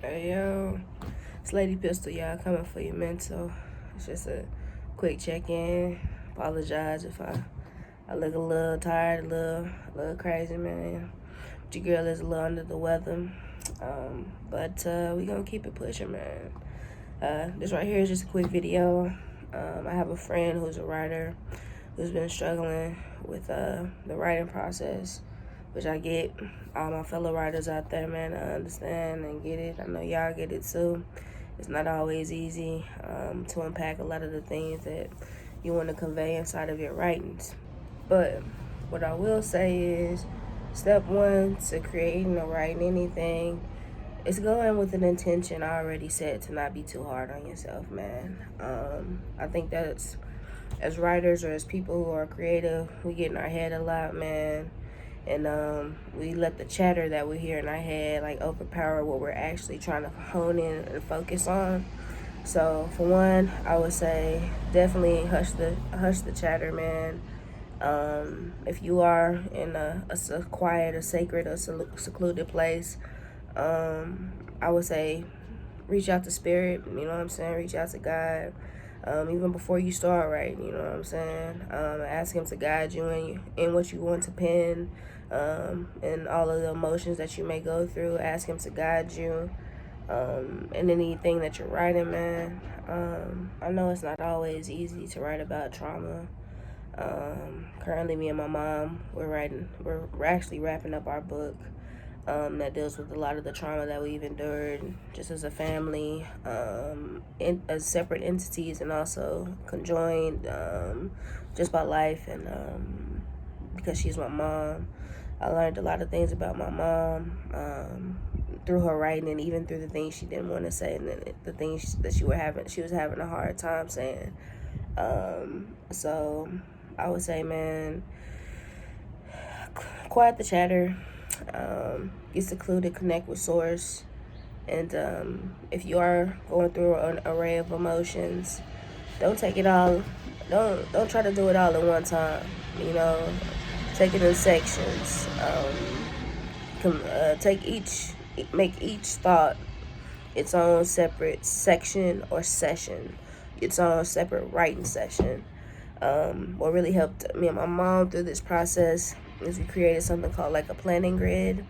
Hey yo, it's Lady Pistol, y'all, coming for your mental. It's just a quick check-in. Apologize if I look a little tired, a little crazy, man. But your girl is a little under the weather. But we gonna keep it pushing, man. This right here is just a quick video. I have a friend who's a writer who's been struggling with the writing process, which I get. All my fellow writers out there, man, I understand and get it. I know y'all get it too. It's not always easy to unpack a lot of the things that you want to convey inside of your writings. But what I will say is, step one to creating or writing anything is going with an intention already set to not be too hard on yourself, man. I think that's, as writers or as people who are creative, we get in our head a lot, man. And we let the chatter that we hear in our head like overpower what we're actually trying to hone in and focus on. So for one, I would say definitely hush the chatter, man. If you are in a quiet, a sacred, or secluded place, I would say reach out to spirit. You know what I'm saying? Reach out to God. Even before you start writing, you know what I'm saying? Ask him to guide you in what you want to pen, and all of the emotions that you may go through. Ask him to guide you in anything that you're writing, man. I know it's not always easy to write about trauma. Currently, me and my mom, we're actually wrapping up our book that deals with a lot of the trauma that we've endured just as a family, as separate entities, and also conjoined, just by life. And because she's my mom, I learned a lot of things about my mom through her writing, and even through the things she didn't want to say, and the things that she was having a hard time saying. So I would say, man, quiet the chatter. Get secluded, connect with source, and if you are going through an array of emotions, don't take it all. Don't try to do it all at one time. You know, take it in sections. Make each thought its own separate section or session, its own separate writing session. What really helped me and my mom through this process is we created something called like a planning grid.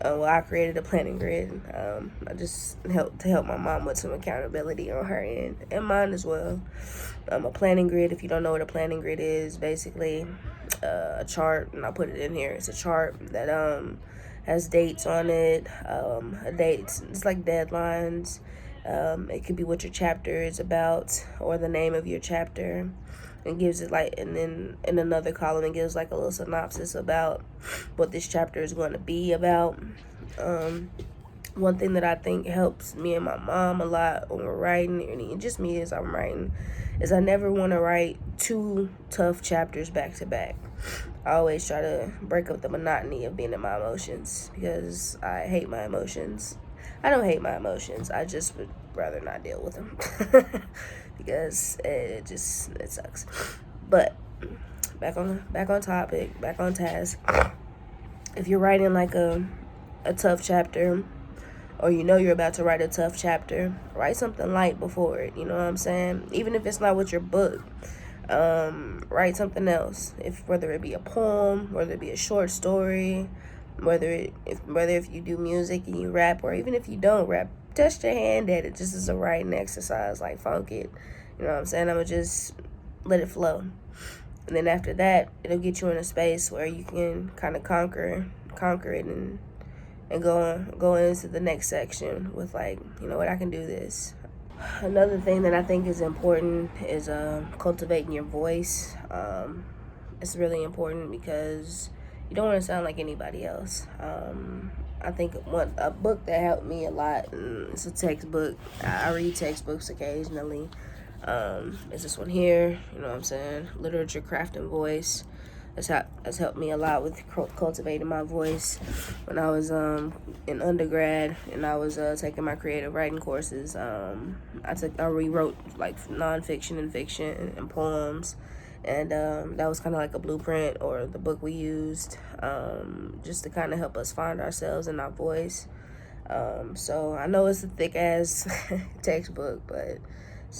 I created a planning grid. I just helped to help my mom with some accountability on her end and mine as well. A planning grid, if you don't know what a planning grid is, basically a chart, and I'll put it in here. It's a chart that has dates on it. Dates, it's like deadlines. It could be what your chapter is about or the name of your chapter, and gives it like, and then in another column it gives like a little synopsis about what this chapter is going to be about. One thing that I think helps me and my mom a lot when we're writing, and just me as I'm writing, is I never want to write two tough chapters back to back. I always try to break up the monotony of being in my emotions, because I hate my emotions. I don't hate my emotions. I just would rather not deal with them because it sucks. But back on topic, back on task. If you're writing like a tough chapter, or you know you're about to write a tough chapter, write something light before it. You know what I'm saying? Even if it's not with your book, write something else. Whether it be a poem, whether it be a short story, whether if you do music and you rap, or even if you don't rap, test your hand at it just as a writing exercise. Like, funk it. You know what I'm saying? I'ma just let it flow. And then after that, it'll get you in a space where you can kind of conquer it, and go into the next section with, like, you know what, I can do this. Another thing that I think is important is cultivating your voice. It's really important because you don't want to sound like anybody else. I think a book that helped me a lot, and it's a textbook. I read textbooks occasionally. Is this one here? You know what I'm saying? Literature, Craft, and Voice. Has helped me a lot with cultivating my voice. When I was in undergrad and I was taking my creative writing courses, I rewrote like nonfiction and fiction and poems, and that was kind of like a blueprint, or the book we used, just to kind of help us find ourselves and our voice. So I know it's a thick ass textbook, but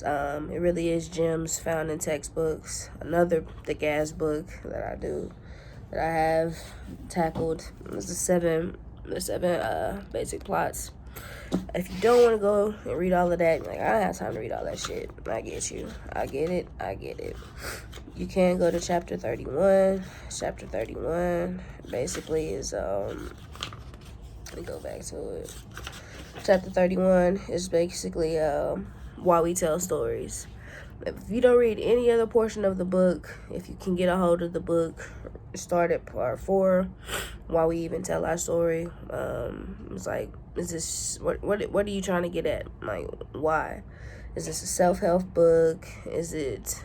it really is gems found in textbooks. Another thick ass book that I have tackled is the seven basic plots. If you don't want to go and read all of that, like, I don't have time to read all that shit. I get you. I get it. You can go to chapter 31. Chapter 31 basically is let me go back to it. Chapter 31 is basically why we tell stories. If you don't read any other portion of the book, if you can get a hold of the book, start at part 4, why we even tell our story. It's like, is this what are you trying to get at? Like, why? Is this a self-help book? Is it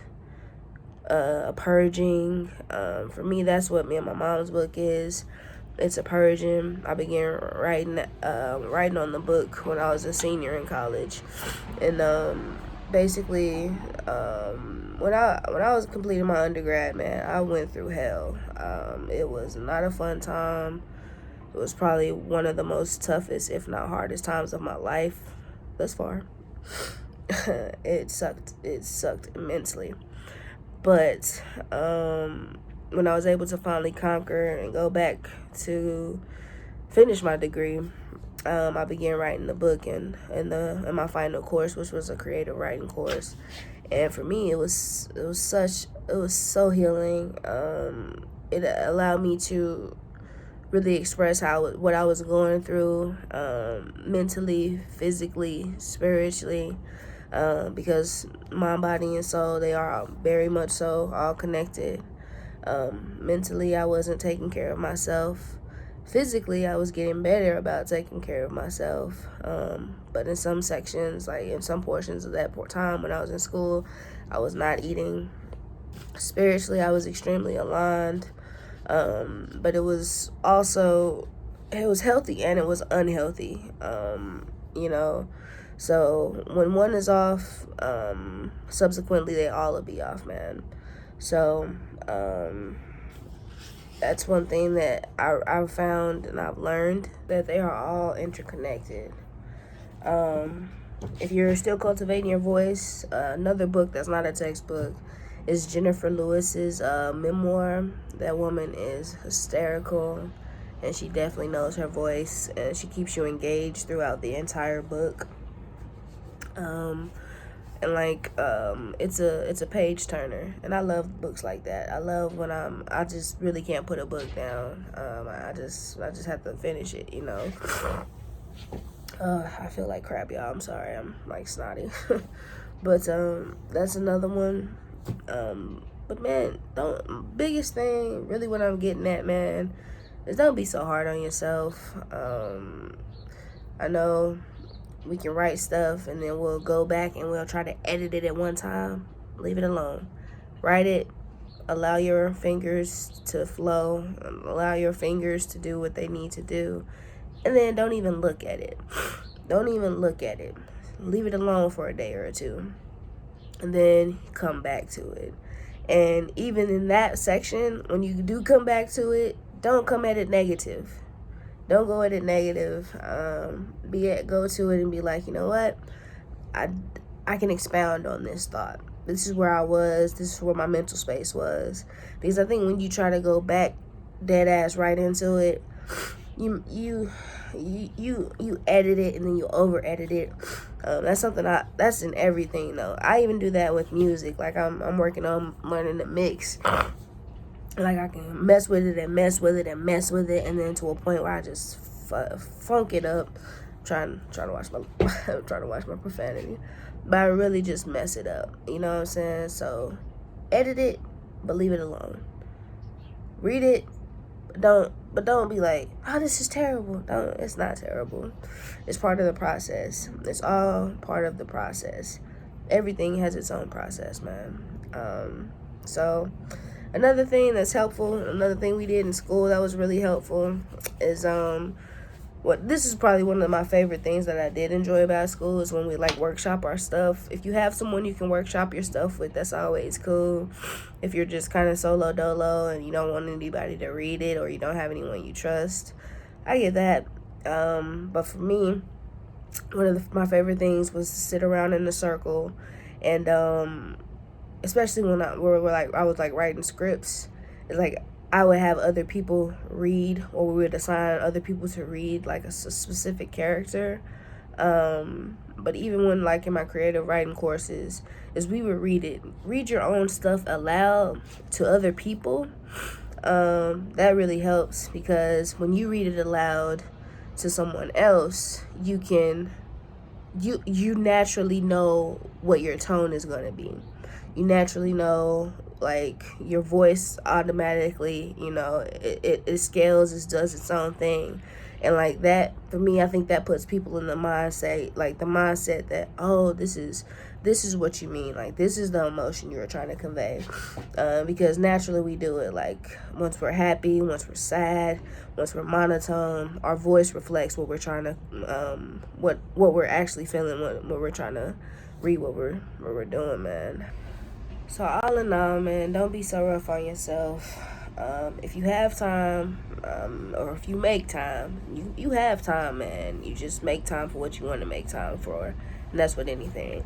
a purging? For me, that's what me and my mom's book is. It's a purging. I began writing on the book when I was a senior in college, and basically, when I was completing my undergrad, man, I went through hell. It was not a fun time. It was probably one of the most toughest, if not hardest, times of my life thus far. It sucked. It sucked immensely. But when I was able to finally conquer and go back to finish my degree, I began writing the book in my final course, which was a creative writing course. And for me, it was so healing. It allowed me to really express what I was going through, mentally, physically, spiritually, because mind, body, and soul, they are very much so all connected. Mentally, I wasn't taking care of myself. Physically, I was getting better about taking care of myself. But in some sections, like in some portions of that time when I was in school, I was not eating. Spiritually, I was extremely aligned. But it was healthy and it was unhealthy. So when one is off, subsequently they all will be off, man. So that's one thing that I've found and I've learned, that they are all interconnected. If you're still cultivating your voice, another book that's not a textbook is Jennifer Lewis's memoir. That woman is hysterical, and she definitely knows her voice, and she keeps you engaged throughout the entire book. It's a page turner, and I love books like that. I love when I just really can't put a book down. I just have to finish it, I feel like crap, y'all. I'm sorry, I'm like snotty. But that's another one. But man, biggest thing, really what I'm getting at, man, is don't be so hard on yourself. I know we can write stuff and then we'll go back and we'll try to edit it at one time. Leave it alone. Write it. Allow your fingers to flow. Allow your fingers to do what they need to do. And then don't even look at it. Don't even look at it. Leave it alone for a day or two. And then come back to it. And even in that section, when you do come back to it, don't come at it negative. Don't go at it negative. Go to it and be like, you know what? I can expound on this thought. This is where I was. This is where my mental space was. Because I think when you try to go back dead ass right into it, you edit it and then you over edit it. That's something that's in everything though. I even do that with music. Like I'm working on learning to mix. Like I can mess with it and mess with it and mess with it, and then to a point where I just funk it up. Trying to watch my profanity, but I really just mess it up. You know what I'm saying? So edit it, but leave it alone. Read it, but don't be like, oh, this is terrible. Don't. It's not terrible. It's part of the process. It's all part of the process. Everything has its own process, man. So another thing that's helpful, another thing we did in school that was really helpful is this is probably one of my favorite things that I did enjoy about school, is when we like workshop our stuff. If you have someone you can workshop your stuff with, that's always cool. If you're just kind of solo dolo and you don't want anybody to read it, or you don't have anyone you trust, I get that. But for me, one of my favorite things was to sit around in a circle, and especially when I was like writing scripts. It's like I would have other people read, or we would assign other people to read like a specific character. But even when like in my creative writing courses, is we would read your own stuff aloud to other people. That really helps, because when you read it aloud to someone else, you naturally know what your tone is going to be. You naturally know, like, your voice automatically, it scales, it does its own thing. And like that, for me, I think that puts people in the mindset that, oh, this is what you mean, like this is the emotion you were trying to convey. Because naturally we do it, like once we're happy, once we're sad, once we're monotone, our voice reflects what we're trying to what we're actually feeling, what we're trying to read, what we're doing, man. So all in all, man, don't be so rough on yourself. If you have time, or if you make time, you have time, man. You just make time for what you want to make time for, and that's with anything.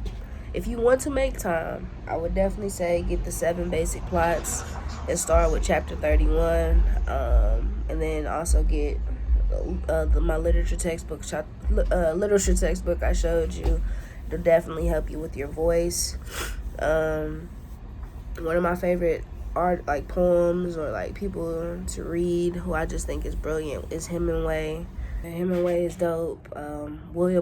If you want to make time, I would definitely say get the 7 basic plots and start with chapter 31, and then also get my literature textbook I showed you. It'll definitely help you with your voice. One of my favorite art, like poems or like people to read who I just think is brilliant, is Hemingway. Hemingway is dope.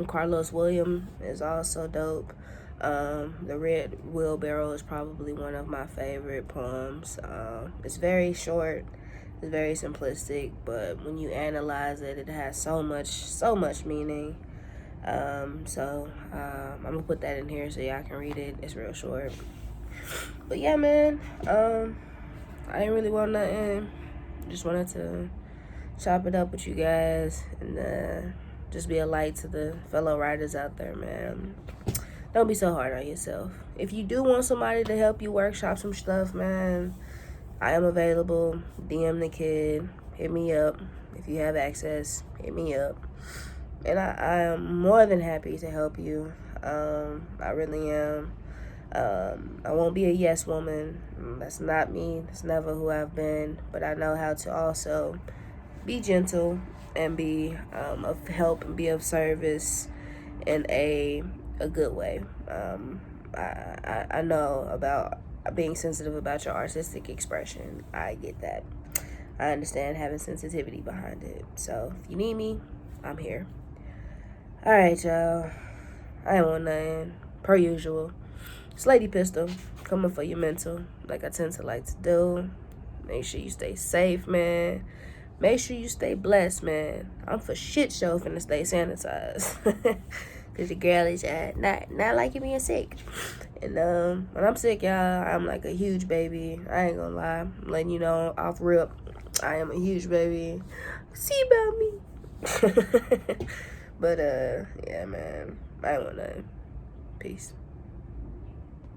Carlos William is also dope. The Red Wheelbarrow is probably one of my favorite poems. It's very short, it's very simplistic, but when you analyze it, it has so much meaning. I'm gonna put that in here so y'all can read it. It's real short. But yeah, man, I ain't really want nothing. Just wanted to chop it up with you guys and just be a light to the fellow writers out there, man. Don't be so hard on yourself. If you do want somebody to help you workshop some stuff, man, I am available. DM the kid. Hit me up. If you have access, hit me up. And I am more than happy to help you. I really am. I won't be a yes woman. That's not me. That's never who I've been. But I know how to also be gentle and be of help and be of service in a good way. I know about being sensitive about your artistic expression. I get that. I understand having sensitivity behind it. So if you need me, I'm here. All right, y'all. I ain't want nothing. Per usual. It's Lady Pistol, coming for your mental, like I tend to like to do. Make sure you stay safe, man. Make sure you stay blessed, man. I'm for shit show finna stay sanitized. Cause your girl is not liking being sick. And when I'm sick, y'all, I'm like a huge baby. I ain't gonna lie. I'm letting you know off rip. I am a huge baby. See about me. But yeah, man. I ain't want nothing. Peace.